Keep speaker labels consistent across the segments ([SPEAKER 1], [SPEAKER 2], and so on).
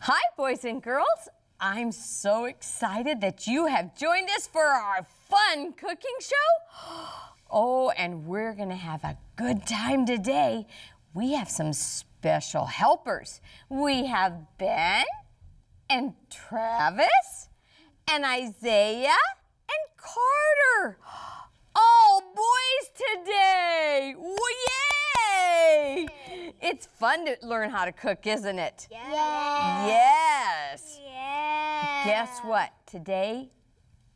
[SPEAKER 1] Hi, boys and girls. I'm so excited that you have joined us for our fun cooking show. Oh, and we're gonna have a good time today. We have some special helpers. We have Ben and Travis and Isaiah and Carter. All boys today. Yay! It's fun to learn how to cook, isn't it?
[SPEAKER 2] Yeah.
[SPEAKER 1] Yes.
[SPEAKER 2] Yeah.
[SPEAKER 1] Guess what? Today,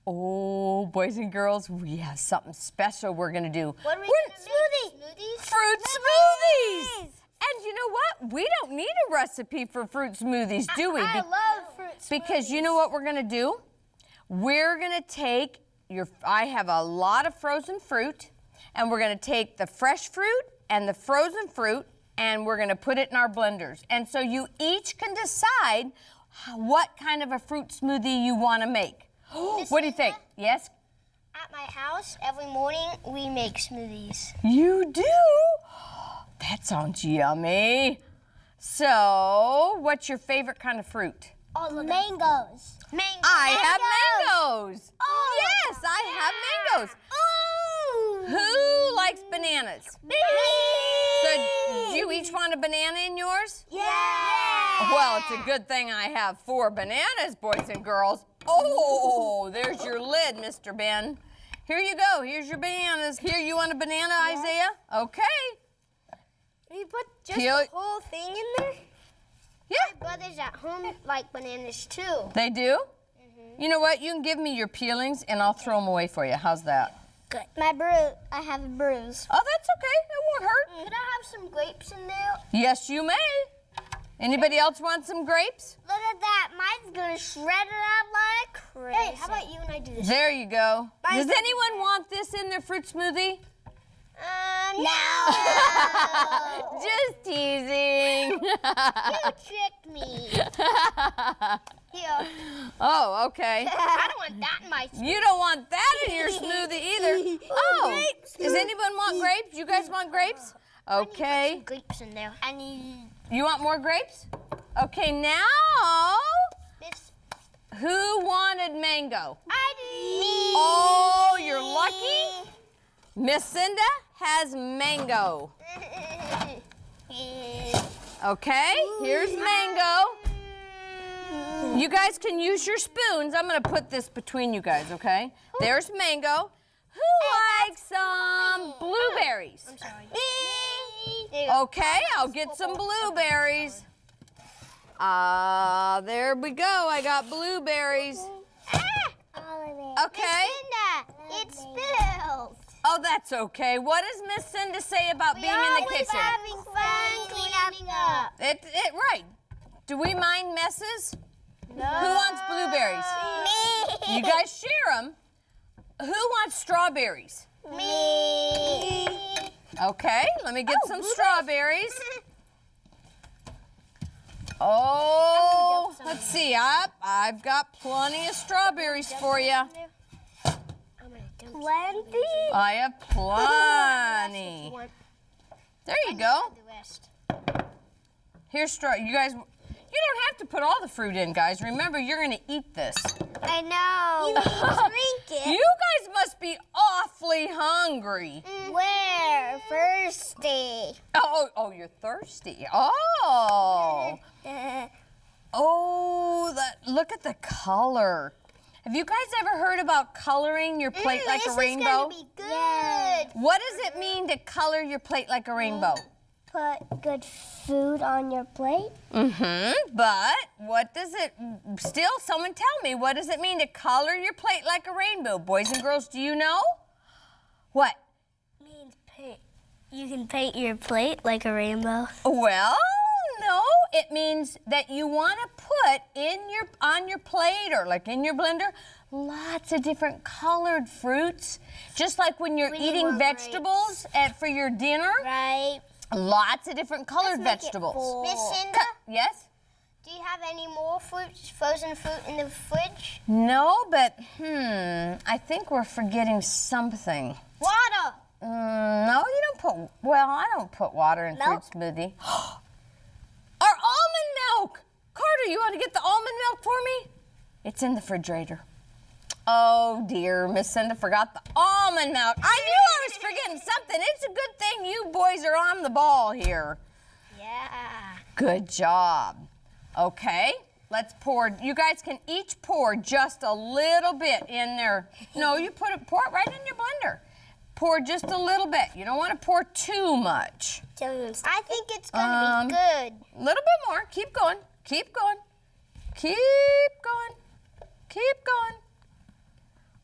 [SPEAKER 1] oh, boys and girls, we have something special we're gonna do.
[SPEAKER 2] What are we gonna make? Smoothies?
[SPEAKER 1] Fruit smoothies! And you know what? We don't need a recipe for fruit smoothies, do we?
[SPEAKER 2] I love fruit smoothies.
[SPEAKER 1] Because you know what we're gonna do? We're gonna take I have a lot of frozen fruit, and we're gonna take the fresh fruit and the frozen fruit, and we're gonna put it in our blenders. And so you each can decide what kind of a fruit smoothie you wanna make. What do you think? Yes?
[SPEAKER 2] At my house, every morning, we make smoothies.
[SPEAKER 1] You do? That sounds yummy. So, what's your favorite kind of fruit?
[SPEAKER 2] All of mangoes. Mangoes.
[SPEAKER 1] I have mangoes.
[SPEAKER 2] Oh,
[SPEAKER 1] yes, I have mangoes.
[SPEAKER 2] Ooh.
[SPEAKER 1] Who likes bananas?
[SPEAKER 2] Me.
[SPEAKER 1] So, do you each want a banana in yours?
[SPEAKER 2] Yeah.
[SPEAKER 1] Well, it's a good thing I have 4 bananas, boys and girls. Oh, there's your lid, Mr. Ben. Here you go. Here's your bananas. Here, you want a banana, Isaiah? Okay.
[SPEAKER 2] You put just
[SPEAKER 1] Peel-
[SPEAKER 2] the whole thing in there?
[SPEAKER 1] Yeah,
[SPEAKER 2] My brothers at home like bananas too.
[SPEAKER 1] they do? You know what? You can give me your peelings, and I'll throw them away for you. How's that?
[SPEAKER 2] Good. I have a bruise.
[SPEAKER 1] Oh, that's okay. It won't hurt.
[SPEAKER 2] Could I have some grapes in there?
[SPEAKER 1] Yes, you may. Anybody else want some grapes?
[SPEAKER 2] Look at that. Mine's gonna shred it up like crazy. Hey, how about you and I do this?
[SPEAKER 1] There you go.
[SPEAKER 2] Mine's
[SPEAKER 1] Does anyone want this in their fruit smoothie?
[SPEAKER 2] No.
[SPEAKER 1] Just teasing.
[SPEAKER 2] You tricked me. Here.
[SPEAKER 1] Oh, okay.
[SPEAKER 2] I don't want that in my smoothie.
[SPEAKER 1] You don't want that in your smoothie either. Oh, does anyone want grapes? You guys want grapes? Okay.
[SPEAKER 2] Grapes in there. I need
[SPEAKER 1] You want more grapes? Okay, now,
[SPEAKER 2] this.
[SPEAKER 1] who wanted mango?
[SPEAKER 2] I need.
[SPEAKER 1] Oh, you're lucky. Miss Cinda has mango. Okay, here's mango. You guys can use your spoons. I'm gonna put this between you guys, okay? There's mango. Who likes some blueberries?
[SPEAKER 2] I'm sorry.
[SPEAKER 1] Okay, I'll get some blueberries. There we go. I got blueberries. Okay.
[SPEAKER 2] Cinda, it spilled.
[SPEAKER 1] Oh, that's okay. What does Miss Cinda say about being in the kitchen?
[SPEAKER 2] Having fun cleaning up.
[SPEAKER 1] Right. Do we mind messes?
[SPEAKER 2] No.
[SPEAKER 1] Who wants blueberries?
[SPEAKER 2] Me.
[SPEAKER 1] You guys share them. Who wants strawberries?
[SPEAKER 2] Me.
[SPEAKER 1] Okay, let me get some strawberries. Oh, let's see. I've got plenty of strawberries for you.
[SPEAKER 2] Plenty.
[SPEAKER 1] I have plenty. There you go.
[SPEAKER 2] The rest.
[SPEAKER 1] Here's straw. You guys, you don't have to put all the fruit in, guys. Remember, you're going to eat this.
[SPEAKER 2] I know. You need drink it.
[SPEAKER 1] You guys must be awfully hungry.
[SPEAKER 2] We're thirsty.
[SPEAKER 1] Oh, you're thirsty. Oh. Oh, look at the color. Have you guys ever heard about coloring your plate like a rainbow?
[SPEAKER 2] This is gonna be good.
[SPEAKER 1] What does it mean to color your plate like a rainbow?
[SPEAKER 2] Put good food on your plate.
[SPEAKER 1] But what does it, someone tell me, what does it mean to color your plate like a rainbow? Boys and girls, do you know? What?
[SPEAKER 2] Means paint. You can paint your plate like a rainbow.
[SPEAKER 1] Well, no, it means that you want to put on your plate or like in your blender lots of different colored fruits. Just like when you're eating vegetables for your dinner.
[SPEAKER 2] Right.
[SPEAKER 1] Lots of different colored vegetables.
[SPEAKER 2] Miss Cinda,
[SPEAKER 1] Yes?
[SPEAKER 2] do you have any more frozen fruit in the fridge?
[SPEAKER 1] No, but I think we're forgetting something.
[SPEAKER 2] Water.
[SPEAKER 1] No, you don't put, I don't put water in fruit smoothie. Our almond milk! Carter, you want to get the almond milk for me? It's in the refrigerator. Oh dear, Miss Cinda forgot the almond milk. I knew I was forgetting something. It's a good thing you boys are on the ball here.
[SPEAKER 2] Yeah.
[SPEAKER 1] Good job. Okay, let's pour. You guys can each pour just a little bit in there. No, you pour it right in your blender. Pour just a little bit. You don't want to pour too much.
[SPEAKER 2] I think it's gonna be good.
[SPEAKER 1] A little bit more. Keep going. Keep going. Keep going. Keep going.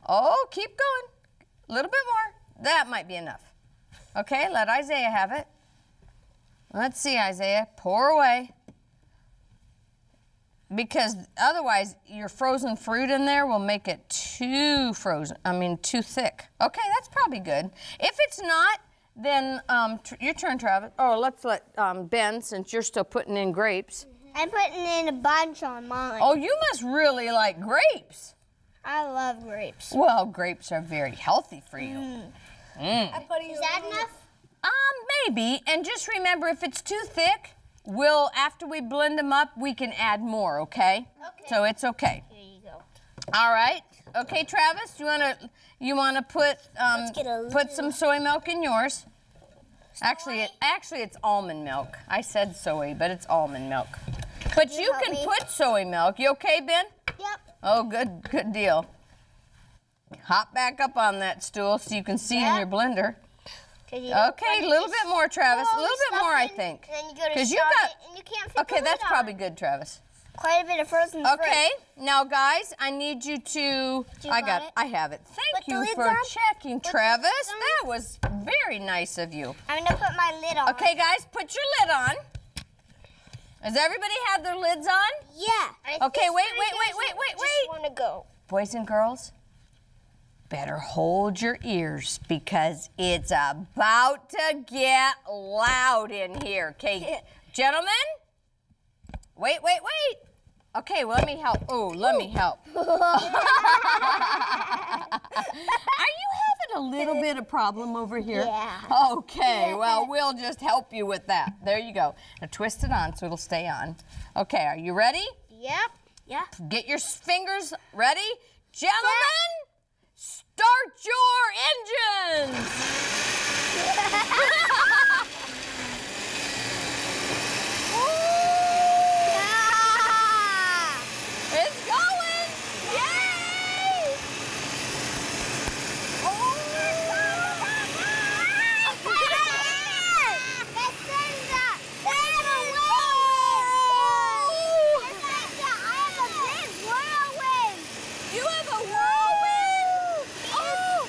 [SPEAKER 1] Oh, keep going. A little bit more. That might be enough. Okay, let Isaiah have it. Let's see, Isaiah. Pour away. Because otherwise, your frozen fruit in there will make it too thick. Okay, that's probably good. If it's not, then your turn, Travis. Oh, let's let Ben, since you're still putting in grapes.
[SPEAKER 2] I'm putting in a bunch on mine.
[SPEAKER 1] Oh, you must really like grapes.
[SPEAKER 2] I love grapes.
[SPEAKER 1] Well, grapes are very healthy for you.
[SPEAKER 2] Is that enough?
[SPEAKER 1] Maybe. And just remember, if it's too thick, after we blend them up, we can add more, okay?
[SPEAKER 2] Okay.
[SPEAKER 1] So it's okay.
[SPEAKER 2] Here you go.
[SPEAKER 1] All right. Okay, Travis, you wanna put put some soy milk in yours? Actually, it's almond milk. I said soy, but it's almond milk. But you can put soy milk. You okay, Ben?
[SPEAKER 2] Yep.
[SPEAKER 1] Oh, good deal. Hop back up on that stool so you can see in your blender. Okay, a little bit more, Travis. A little bit more, I think.
[SPEAKER 2] And then you go to start it, and you can't fit
[SPEAKER 1] Okay, that's probably good, Travis.
[SPEAKER 2] Quite a bit of frozen fruit.
[SPEAKER 1] Okay, now guys, I need you to. I have it. Thank you for checking, Travis. That was very nice of you.
[SPEAKER 2] I'm gonna put my lid on.
[SPEAKER 1] Okay, guys, put your lid on. Does everybody have their lids on?
[SPEAKER 2] Yeah.
[SPEAKER 1] Okay, wait.
[SPEAKER 2] Just wanna go.
[SPEAKER 1] Boys and girls, better hold your ears because it's about to get loud in here. Okay, gentlemen? Wait. Okay, well, let me help. Oh, let me help. Are you having a little bit of problem over here?
[SPEAKER 2] Yeah.
[SPEAKER 1] Okay, well, we'll just help you with that. There you go. Now twist it on so it'll stay on. Okay, are you ready?
[SPEAKER 2] Yep. Yeah.
[SPEAKER 1] Get your fingers ready. Gentlemen, start your engines. It's going! Yay! Oh!
[SPEAKER 2] Miss Cinda! I have a big whirlwind!
[SPEAKER 1] You have a whirlwind! Oh!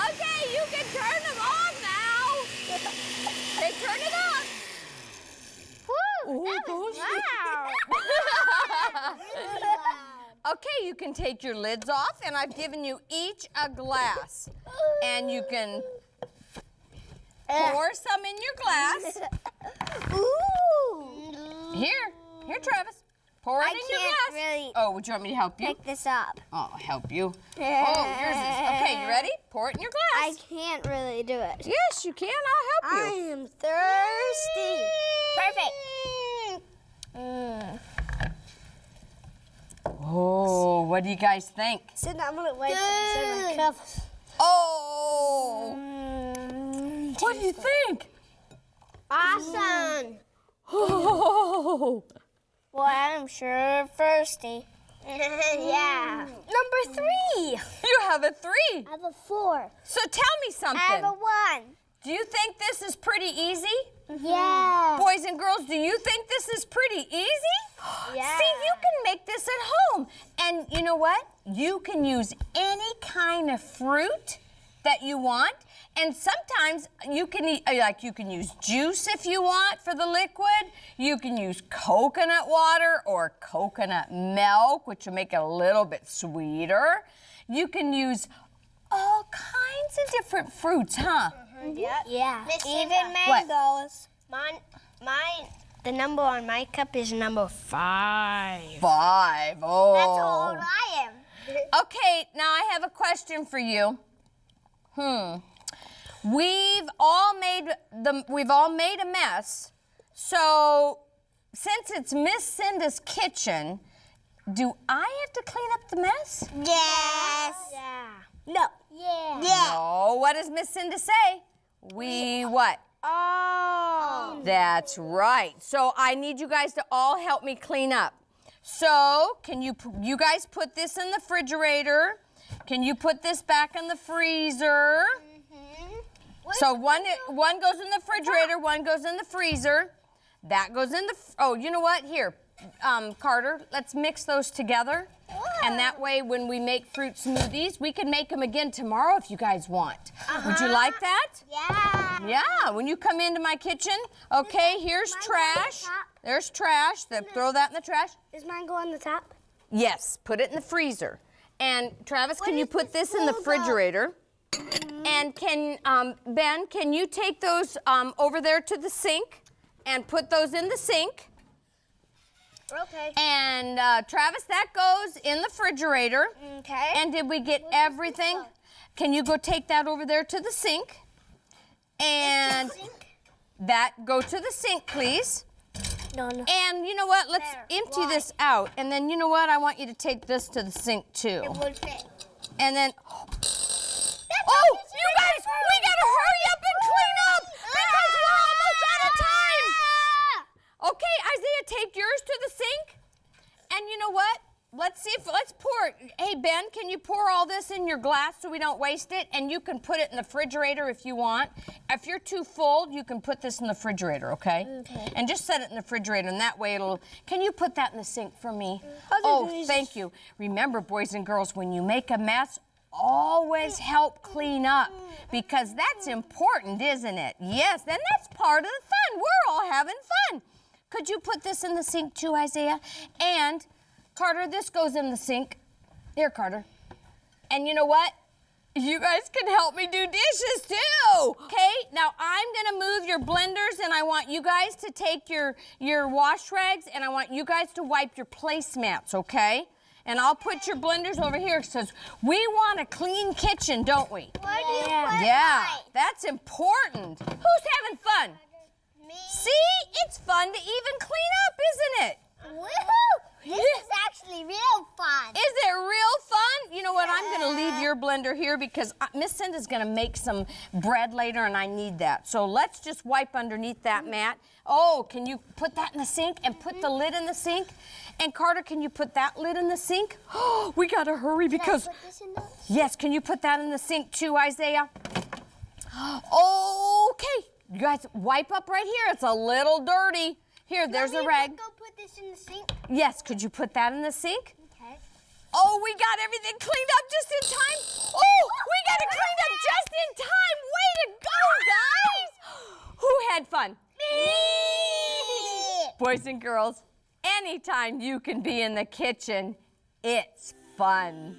[SPEAKER 1] Okay, you can turn them off now. Hey, turn it off.
[SPEAKER 2] Woo, that was loud.
[SPEAKER 1] Okay, you can take your lids off, and I've given you each a glass. And you can pour some in your glass.
[SPEAKER 2] Ooh.
[SPEAKER 1] Here, Travis. Pour it in your glass.
[SPEAKER 2] I can't really
[SPEAKER 1] Oh, would you want me to help you?
[SPEAKER 2] pick this up.
[SPEAKER 1] Oh, I'll help you. Oh, yours is. Okay, you ready? Pour it in your
[SPEAKER 2] I
[SPEAKER 1] glass.
[SPEAKER 2] can't really do it.
[SPEAKER 1] Yes, you can. I'll help
[SPEAKER 2] I
[SPEAKER 1] you.
[SPEAKER 2] am thirsty. Perfect.
[SPEAKER 1] Oh, what do you guys think?
[SPEAKER 2] Cinda, I'm gonna wipe my cup.
[SPEAKER 1] Oh, what do you think?
[SPEAKER 2] Awesome.
[SPEAKER 1] Oh,
[SPEAKER 2] Well, I'm sure thirsty. Yeah. Number 3.
[SPEAKER 1] you have a 3.
[SPEAKER 2] I have a 4.
[SPEAKER 1] So tell me something.
[SPEAKER 2] I have a 1.
[SPEAKER 1] Do you think this is pretty easy?
[SPEAKER 2] Yeah.
[SPEAKER 1] Boys and girls, do you think this is pretty easy?
[SPEAKER 2] Yeah.
[SPEAKER 1] See, you can make this at home. And you know what? You can use any kind of fruit that you want. And sometimes you can you can use juice if you want for the liquid. You can use coconut water or coconut milk, which will make it a little bit sweeter. You can use all kinds of different fruits, huh?
[SPEAKER 2] Yeah. Even mangoes. The number on my cup is number 5.
[SPEAKER 1] 5. Oh.
[SPEAKER 2] That's how old I am.
[SPEAKER 1] Okay, now I have a question for you. We've all made a mess. So since it's Miss Cinda's kitchen, do I have to clean up the mess?
[SPEAKER 2] Yes. Yeah. No. Yeah. Yeah.
[SPEAKER 1] No. What does Miss Cinda say? We what?
[SPEAKER 2] Oh.
[SPEAKER 1] That's right. So I need you guys to all help me clean up. So can you guys put this in the refrigerator? Can you put this back in the freezer? So one goes in the refrigerator, one goes in the freezer. That goes in the, oh, you know what? Here, Carter, let's mix those together. Whoa. And that way when we make fruit smoothies, we can make them again tomorrow if you guys want. Would you like that?
[SPEAKER 2] Yeah.
[SPEAKER 1] Yeah, when you come into my kitchen, okay, here's trash. There's trash. Throw that in the trash.
[SPEAKER 2] Does mine go on the top?
[SPEAKER 1] Yes, put it in the freezer. And Travis, can you put this in the refrigerator? And can, Ben, can you take those over there to the sink and put those in the sink?
[SPEAKER 2] Okay.
[SPEAKER 1] And Travis, that goes in the refrigerator.
[SPEAKER 2] Okay.
[SPEAKER 1] And did we get everything? Can you go take that over there to the sink? And that, go to the sink, please.
[SPEAKER 2] No.
[SPEAKER 1] And you know what? Let's empty this out. And then you know what? I want you to take this to the sink too.
[SPEAKER 2] It would fit.
[SPEAKER 1] And then, oh, you guys, we gotta hurry up and clean up because we're almost out of time. Okay, Isaiah, take yours to the sink. And you know what? Let's pour. Hey, Ben, can you pour all this in your glass so we don't waste it? And you can put it in the refrigerator if you want. If you're too full, you can put this in the refrigerator, okay? Okay. And just set it in the refrigerator, and that way it'll, can you put that in the sink for me? Oh, thank you. Remember, boys and girls, when you make a mess, always help clean up because that's important, isn't it? Yes, and that's part of the fun. We're all having fun. Could you put this in the sink too, Isaiah? And Carter, this goes in the sink. Here, Carter. And you know what? You guys can help me do dishes too. Okay, now I'm gonna move your blenders and I want you guys to take your wash rags and I want you guys to wipe your placemats, okay? And I'll put your blenders over here because we want a clean kitchen, don't we? Yeah, that's important. Who's having fun?
[SPEAKER 2] Me.
[SPEAKER 1] See, it's fun to even clean up, isn't it?
[SPEAKER 2] Woohoo! This is actually real fun.
[SPEAKER 1] Is it real fun? You know what? I'm going to leave your blender here because Miss Cinda's going to make some bread later and I need that. So let's just wipe underneath that mat. Oh, can you put that in the sink and put the lid in the sink? And Carter, can you put that lid in the sink? Oh, we got to hurry because...
[SPEAKER 2] Can I put this in the...
[SPEAKER 1] Yes, can you put that in the sink too, Isaiah? Okay. You guys wipe up right here. It's a little dirty. Here, there's a rag.
[SPEAKER 2] Go put this in the sink?
[SPEAKER 1] Yes, could you put that in the sink?
[SPEAKER 2] Okay.
[SPEAKER 1] Oh, we got everything cleaned up just in time. Oh, we got it cleaned up just in time. Way to go, guys. Who had fun?
[SPEAKER 2] Me.
[SPEAKER 1] Boys and girls, anytime you can be in the kitchen, it's fun.